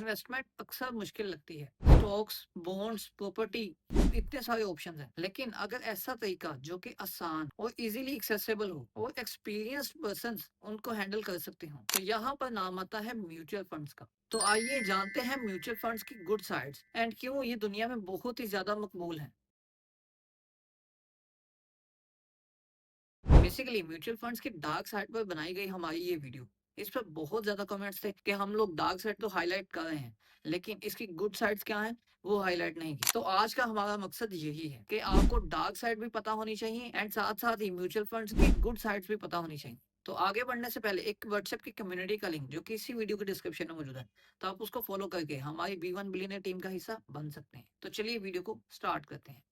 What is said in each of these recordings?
Investment अक्सर मुश्किल लगती है। स्टॉक्स, बॉन्ड्स, प्रॉपर्टी, इतने सारे ऑप्शंस हैं। लेकिन अगर ऐसा तरीका जो कि आसान और इजीली एक्सेसिबल हो और एक्सपीरियंस्ड पर्संस उनको हैंडल कर सकते हो, तो यहाँ पर नाम आता है म्यूचुअल फंड्स का। तो आइए जानते हैं म्यूचुअल फंड्स की गुड साइड्स एंड क्यों ये दुनिया में बहुत ही ज्यादा मकबूल है। बेसिकली म्यूचुअल फंड्स की डार्क साइड पर बनाई गई हमारी ये वीडियो। इस पर बहुत ज्यादा कमेंट्स थे कि हम लोग डार्क साइड तो हाईलाइट कर रहे हैं, लेकिन इसकी गुड साइड्स क्या हैं वो हाईलाइट नहीं की। तो आज का हमारा मकसद यही है कि आपको डार्क साइड भी पता होनी चाहिए एंड साथ साथ ही म्यूचुअल फंड्स की गुड साइड्स भी पता होनी चाहिए। तो आगे बढ़ने से पहले एक व्हाट्सएप की कम्युनिटी का लिंक जो कि इसी वीडियो के डिस्क्रिप्शन में मौजूद है, तो आप उसको फॉलो करके हमारी B1 बिलियनर टीम का हिस्सा बन सकते हैं। तो चलिए वीडियो को स्टार्ट करते हैं।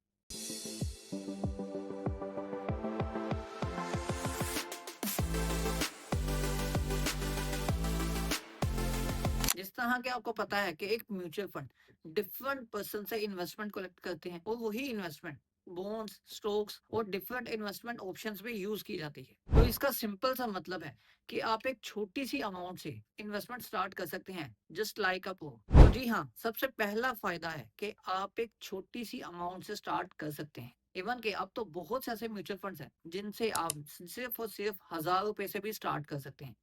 जिस तरह के आपको पता है कि एक म्यूचुअल फंड डिफरेंट पर्सन से इन्वेस्टमेंट कलेक्ट करते हैं और वही इन्वेस्टमेंट बॉन्ड्स, स्टॉक्स और डिफरेंट इन्वेस्टमेंट ऑप्शंस में यूज की जाती है। तो इसका सिंपल सा मतलब है कि आप एक छोटी सी अमाउंट से इन्वेस्टमेंट स्टार्ट कर सकते हैं, जस्ट लाइक अप हो। तो जी हाँ, सबसे पहला फायदा है कि आप एक छोटी सी अमाउंट से स्टार्ट कर सकते हैं। इवन के अब तो बहुत से ऐसे म्यूचुअल फंड्स हैं जिनसे आप सिर्फ और सिर्फ 1,000 रुपए से भी स्टार्ट कर सकते हैं।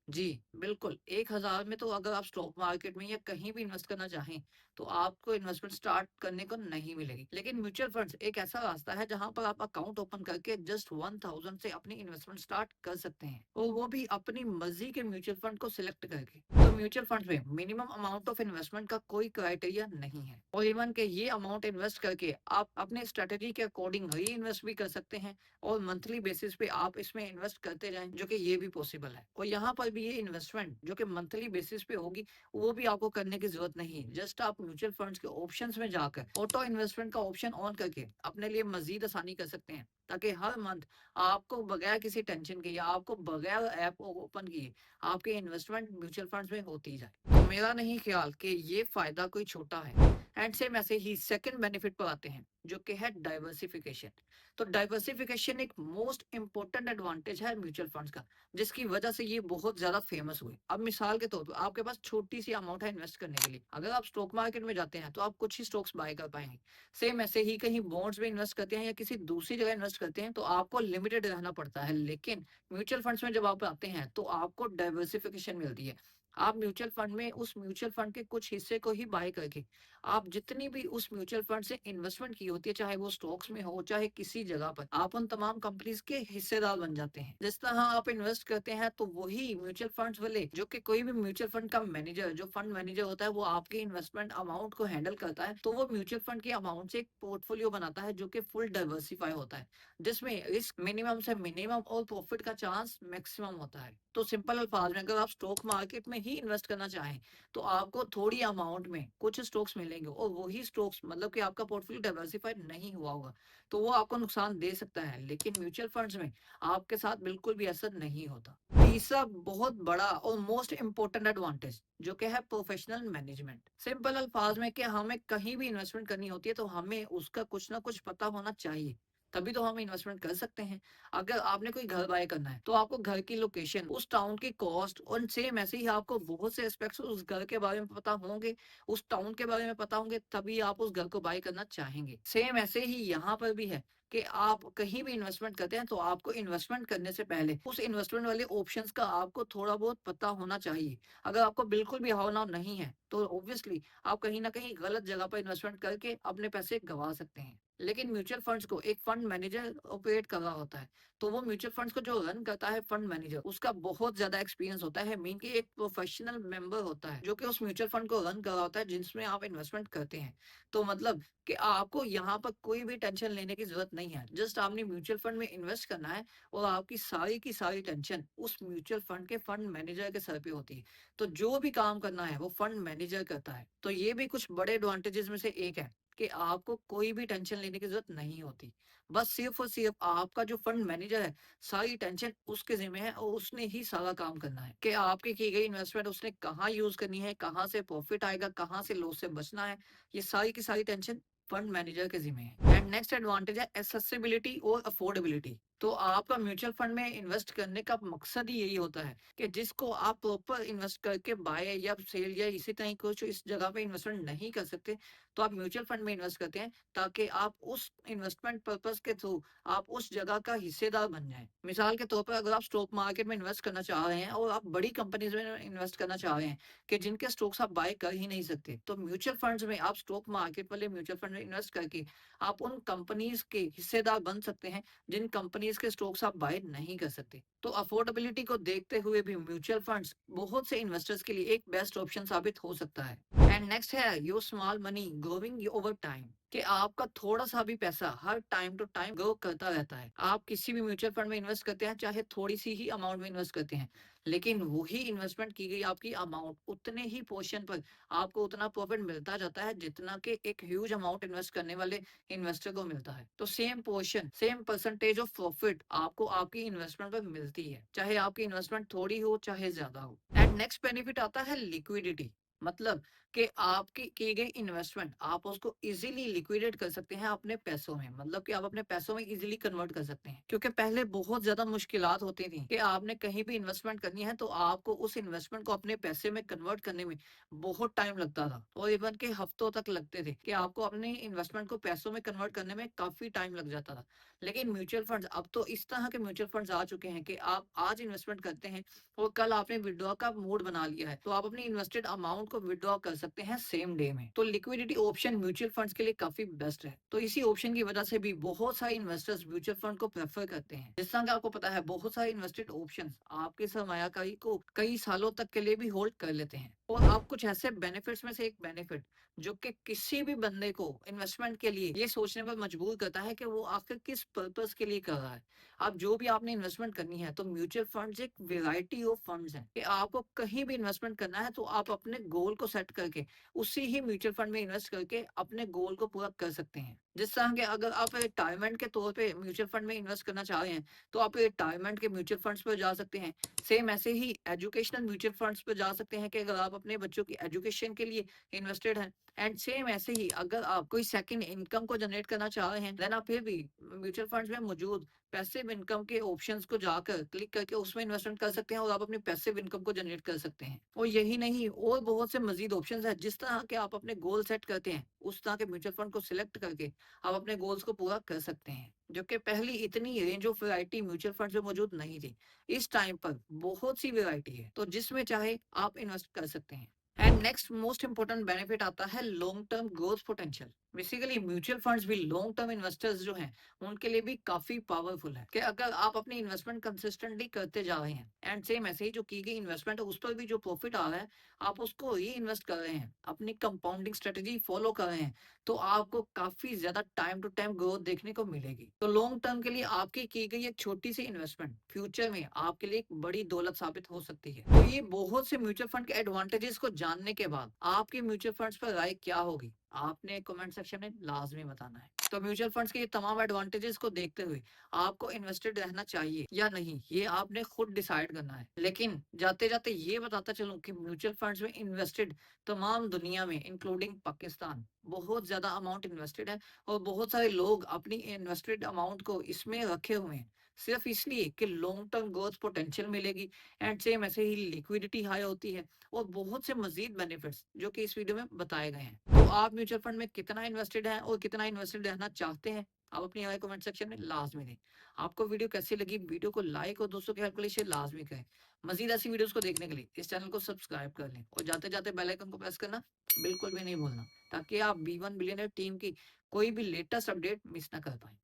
जी, बिल्कुल, 1,000 में तो अगर आप स्टॉक मार्केट में या कहीं भी इन्वेस्ट करना चाहें, तो आपको इन्वेस्टमेंट स्टार्ट करने को नहीं मिलेगी। लेकिन म्यूचुअल फंड्स एक ऐसा रास्ता है जहाँ पर आप अकाउंट ओपन करके जस्ट 1,000 से अपनी इन्वेस्टमेंट स्टार्ट कर सकते हैं और वो भी अपनी मर्जी के म्यूचुअल फंड को सिलेक्ट करके। तो म्यूचुअल फंड्स में मिनिमम अमाउंट ऑफ इन्वेस्टमेंट का कोई क्राइटेरिया नहीं है और इवन के ये अमाउंट इन्वेस्ट करके आप अपने स्ट्रेटेजी के अकॉर्डिंग री इन्वेस्ट भी कर सकते हैं और मंथली बेसिस पे आप इसमें इन्वेस्ट करते जाएं, जो कि ये भी पॉसिबल है। और यहाँ पर भी ये इन्वेस्टमेंट जो कि मंथली बेसिस पे होगी, वो भी आपको करने की जरूरत नहीं है। जस्ट आप म्यूचुअल फंड्स के ऑप्शंस में जाकर ऑटो इन्वेस्टमेंट का ऑप्शन ऑन करके अपने लिए मजीद आसानी कर सकते हैं, ताकि हर मंथ आपको बगैर किसी टेंशन के या आपको बगैर ऐप ओपन किए आपकी इन्वेस्टमेंट म्यूचुअल फंड्स में होती जाए। तो मेरा नहीं ख्याल कि ये फायदा कोई छोटा है। एंड सेम ऐसे ही सेकंड बेनिफिट पर आते हैं, जो कि है डाइवर्सिफिकेशन। तो डाइवर्सिफिकेशन एक मोस्ट इंपॉर्टेंट एडवांटेज है म्यूचुअल फंड्स का, जिसकी वजह से ये बहुत ज्यादा फेमस हुए। अब मिसाल के तौर पर आपके पास छोटी सी अमाउंट है इन्वेस्ट करने के लिए, अगर आप स्टॉक मार्केट में जाते हैं तो आप कुछ ही स्टॉक्स बाय कर पाएंगे। सेम ऐसे ही कहीं बॉन्ड्स में इन्वेस्ट करते हैं या किसी दूसरी जगह इन्वेस्ट करते हैं तो आपको लिमिटेड रहना पड़ता है। लेकिन म्यूचुअल फंड्स में जब आप आते हैं तो आपको डाइवर्सिफिकेशन मिलती है। आप म्यूचुअल फंड में उस म्यूचुअल फंड के कुछ हिस्से को ही बाय करके आप जितनी भी उस म्यूचुअल फंड से इन्वेस्टमेंट की होती है, चाहे वो स्टॉक्स में हो चाहे किसी जगह पर, आप उन तमाम कंपनीज के हिस्सेदार बन जाते हैं। जिस तरह आप इन्वेस्ट करते हैं तो वही म्यूचुअल फंड्स वाले, जो कि कोई भी म्यूचुअल फंड का मैनेजर, जो फंड मैनेजर होता है, वो आपके इन्वेस्टमेंट अमाउंट को हैंडल करता है, तो वो म्यूचुअल फंड के अमाउंट से एक पोर्टफोलियो बनाता है जो कि फुल डाइवर्सिफाई होता है, जिसमें रिस्क मिनिमम से मिनिमम और प्रॉफिट का चांस मैक्सिमम होता है। तो सिंपल अल्फाज में अगर आप स्टॉक मार्केट में ही इन्वेस्ट करना चाहें तो आपको थोड़ी अमाउंट में कुछ स्टॉक्स मिलेंगे और वही स्टॉक्स, मतलब कि आपका पोर्टफोलियो डाइवर्सिफाइड नहीं हुआ होगा, तो वो आपको नुकसान दे सकता है। लेकिन म्यूचुअल फंड्स में आपके साथ बिल्कुल भी ऐसा नहीं होता। तीसरा बहुत बड़ा और मोस्ट इंपॉर्टेंट एडवांटेज, जो कि है प्रोफेशनल मैनेजमेंट। सिंपल अल्फाज में कि हमें कहीं भी इन्वेस्टमेंट करनी होती है तो हमें उसका कुछ ना कुछ पता होना चाहिए, तभी तो हम इन्वेस्टमेंट कर सकते हैं। अगर आपने कोई घर बाय करना है तो आपको घर की लोकेशन, उस टाउन की कॉस्ट और सेम ऐसे ही आपको बहुत से एस्पेक्ट्स उस घर के बारे में पता होंगे, उस टाउन के बारे में पता होंगे, तभी आप उस घर को बाय करना चाहेंगे। सेम ऐसे ही यहाँ पर भी है कि आप कहीं भी इन्वेस्टमेंट करते हैं तो आपको इन्वेस्टमेंट करने से पहले उस इन्वेस्टमेंट वाले ऑप्शंस का आपको थोड़ा बहुत पता होना चाहिए। अगर आपको बिल्कुल भी हवाना नहीं है तो ऑब्वियसली आप कहीं ना कहीं गलत जगह पर इन्वेस्टमेंट करके अपने पैसे गंवा सकते हैं। लेकिन म्यूचुअल फंड्स को एक फंड मैनेजर ऑपरेट कर रहा होता है, तो वो म्यूचुअल फंड्स को जो रन करता है फंड मैनेजर, उसका बहुत ज्यादा एक्सपीरियंस होता है। मीन की एक प्रोफेशनल मेंबर होता है जो कि उस म्यूचुअल फंड को रन कर रहा होता है जिसमें आप इन्वेस्टमेंट करते हैं। तो मतलब कि आपको यहाँ पर कोई भी टेंशन लेने की जरूरत नहीं है। जस्ट आपने म्यूचुअल फंड में इन्वेस्ट करना है और आपकी सारी की सारी टेंशन उस म्यूचुअल फंड के फंड मैनेजर के सर पे होती है। तो जो भी काम करना है वो फंड मैनेजर करता है। तो ये भी कुछ बड़े एडवांटेजेस में से एक है कि आपको कोई भी टेंशन लेने की जरूरत नहीं होती। बस सिर्फ और सिर्फ आपका जो फंड मैनेजर है, सारी टेंशन उसके जिम्मे है और उसने ही सारा काम करना है कि आपकी की गई इन्वेस्टमेंट उसने कहाँ यूज करनी है, कहाँ से प्रॉफिट आएगा, कहाँ से लॉस से बचना है। ये सारी की सारी टेंशन फंड मैनेजर के जिम्मे है। एंड नेक्स्ट एडवांटेज है एक्सेसिबिलिटी और अफोर्डेबिलिटी। तो आपका म्यूचुअल फंड में इन्वेस्ट करने का मकसद ही यही होता है कि जिसको आप प्रॉपर इन्वेस्ट करके बाय या सेल या इसी तरह कुछ इस जगह पे इन्वेस्टमेंट नहीं कर सकते, तो आप म्यूचुअल फंड में इन्वेस्ट करते हैं ताकि आप उस इन्वेस्टमेंट पर्पस के थ्रू आप उस जगह का हिस्सेदार बन जाएं। मिसाल के तौर पर अगर आप स्टॉक मार्केट में इन्वेस्ट करना चाह रहे हैं और आप बड़ी कंपनीज में इन्वेस्ट करना चाह रहे हैं कि जिनके स्टॉक्स आप बाय कर ही नहीं सकते, तो म्यूचुअल फंड्स में आप स्टॉक मार्केट वाले म्यूचुअल फंड में इन्वेस्ट करके आप उन कंपनीज के हिस्सेदार बन सकते हैं जिन कंपनीज के स्टॉक्स आप बाय नहीं कर सकते। तो अफोर्डेबिलिटी को देखते हुए भी म्यूचुअल फंड्स बहुत से इन्वेस्टर्स के लिए एक बेस्ट ऑप्शन साबित हो सकता है। एंड नेक्स्ट है your small money growing over time, कि आपका थोड़ा सा भी पैसा हर टाइम टू टाइम ग्रो करता रहता है। आप किसी भी म्यूचुअल फंड में इन्वेस्ट करते हैं, चाहे थोड़ी सी ही अमाउंट में इन्वेस्ट करते हैं, लेकिन वही इन्वेस्टमेंट की गई आपकी अमाउंट उतने ही पोर्शन पर आपको उतना प्रॉफिट मिलता जाता है जितना कि एक ह्यूज अमाउंट इन्वेस्ट करने वाले इन्वेस्टर को मिलता है। तो same portion same percentage of profit आपको आपकी इन्वेस्टमेंट पर मिलती है, चाहे आपकी इन्वेस्टमेंट थोड़ी हो चाहे ज्यादा हो। एंड नेक्स्ट बेनिफिट आता है लिक्विडिटी, मतलब कि आपकी की गई इन्वेस्टमेंट आप उसको इजीली लिक्विडेट कर सकते हैं अपने पैसों में, मतलब कि आप अपने पैसों में इजीली कन्वर्ट कर सकते हैं। क्योंकि पहले बहुत ज्यादा मुश्किलात होती थी कि आपने कहीं भी इन्वेस्टमेंट करनी है तो आपको उस इन्वेस्टमेंट को अपने पैसे में कन्वर्ट करने में बहुत टाइम लगता था, और इवन के हफ्तों तक लगते थे कि आपको अपनी इन्वेस्टमेंट को पैसों में कन्वर्ट करने में काफी टाइम लग जाता था। लेकिन म्यूचुअल फंड्स अब तो इस तरह के म्यूचुअल फंड्स आ चुके हैं कि आप आज इन्वेस्टमेंट करते हैं और कल आपने विड्रॉ का मोड बना लिया है, तो आप अपनी इन्वेस्टेड अमाउंट को विड्रॉ कर सकते हैं सेम डे में। तो लिक्विडिटी ऑप्शन म्यूचुअल फंड्स के लिए काफी बेस्ट है। तो इसी ऑप्शन की वजह से भी बहुत सारे इन्वेस्टर्स म्यूचुअल फंड को प्रेफर करते हैं। जिस तरह कि आपको पता है बहुत सारे इन्वेस्टेड ऑप्शन आपके सरमायाकारी को कई सालों तक के लिए भी होल्ड कर लेते हैं। और आप कुछ ऐसे बेनिफिट्स में से एक बेनिफिट जो कि किसी भी बंदे को इन्वेस्टमेंट के लिए ये सोचने पर मजबूर करता है कि वो आखिर किस पर्पस के लिए कर रहा है। अब जो भी आपने इन्वेस्टमेंट करनी है, तो म्यूचुअल फंड्स एक वैरायटी ऑफ फंड्स हैं कि आपको कहीं भी इन्वेस्टमेंट करना है तो आप अपने गोल को सेट करके उसी ही म्यूचुअल फंड में इन्वेस्ट करके अपने गोल को पूरा कर सकते हैं। जिस तरह के अगर आप रिटायरमेंट के तौर पे म्यूचुअल फंड में इन्वेस्ट करना चाह रहे हैं, तो आप रिटायरमेंट के म्यूचुअल फंड्स पर जा सकते हैं। सेम ऐसे ही एजुकेशनल म्यूचुअल फंड्स पर जा सकते हैं कि अगर आप अपने बच्चों की एजुकेशन के लिए इन्वेस्टेड हैं। एंड सेम ऐसे ही अगर आप कोई सेकंड इनकम को जनरेट करना चाह रहे हैं, देन आप फिर भी म्यूचुअल फंड्स में मौजूद पैसिव इनकम के ऑप्शंस को जाकर क्लिक करके उसमें इन्वेस्टमेंट कर सकते हैं और आप अपनी पैसिव इनकम को जनरेट कर सकते हैं। और यही नहीं, और बहुत से मजीद ऑप्शंस हैं। जिस तरह के आप अपने गोल सेट करते हैं उस तरह के म्यूचुअल फंड को सिलेक्ट करके आप अपने गोल्स को पूरा कर सकते हैं, जो कि पहले इतनी range of variety mutual fund में मौजूद नहीं थी। इस टाइम पर बहुत सी वैरायटी है, तो जिसमें चाहे आप इन्वेस्ट कर सकते हैं। And next most important benefit आता है long term growth potential. Basically mutual funds भी लॉन्ग टर्म इन्वेस्टर्स जो हैं उनके लिए भी काफी पावरफुल है कि अगर आप अपनी इन्वेस्टमेंट कंसिस्टेंटली करते जा रहे हैं, एंड सेम ऐसे ही जो की गई इन्वेस्टमेंट है उस पर भी जो प्रॉफिट आ रहा है आप उसको री इन्वेस्ट कर रहे हैं, अपनी कंपाउंडिंग स्ट्रेटेजी फॉलो कर रहे हैं, तो आपको काफी ज्यादा टाइम टू टाइम ग्रोथ देखने को मिलेगी। तो लॉन्ग टर्म के लिए आपकी की गई एक छोटी सी इन्वेस्टमेंट फ्यूचर में आपके लिए एक बड़ी दौलत साबित हो सकती है। तो ये बहुत से म्यूचुअल फंड के एडवांटेजेस को जानने के बाद आपकी म्यूचुअल फंड्स पर राय क्या होगी, आपने कमेंट सेक्शन में लाजमी बताना है। तो म्यूचुअल फंड्स के ये तमाम एडवांटेजेस को देखते हुए आपको इन्वेस्टेड रहना चाहिए या नहीं, ये आपने खुद डिसाइड करना है। लेकिन जाते जाते ये बताता चलूं कि म्यूचुअल फंड्स में इन्वेस्टेड तमाम दुनिया में इंक्लूडिंग पाकिस्तान बहुत ज्यादा अमाउंट इन्वेस्टेड है, और बहुत सारे लोग अपनी इन्वेस्टेड अमाउंट को इसमें रखे हुए हैं सिर्फ इसलिए कि लॉन्ग टर्म ग्रोथ पोटेंशियल मिलेगी। एंड सेम ऐसे ही लिक्विडिटी हाई होती है और बहुत से मजीद बेनिफिट्स जो कि इस वीडियो में बताए गए हैं। तो आप म्यूचुअल फंड में कितना इन्वेस्टेड हैं और कितना इन्वेस्टेड रहना चाहते हैं, आप अपनी राय कमेंट सेक्शन में लाजमी दें। आपको वीडियो कैसी लगी, वीडियो को लाइक और दोस्तों की हेल्प के लिए शेयर लाजमी करें। मजीद ऐसी वीडियोस को देखने के लिए इस चैनल को सब्सक्राइब कर लें और जाते जाते बेल आइकन को प्रेस करना बिल्कुल भी नहीं भूलना, ताकि आप B1 बिलियनर टीम की कोई भी लेटेस्ट अपडेट मिस ना कर पाए।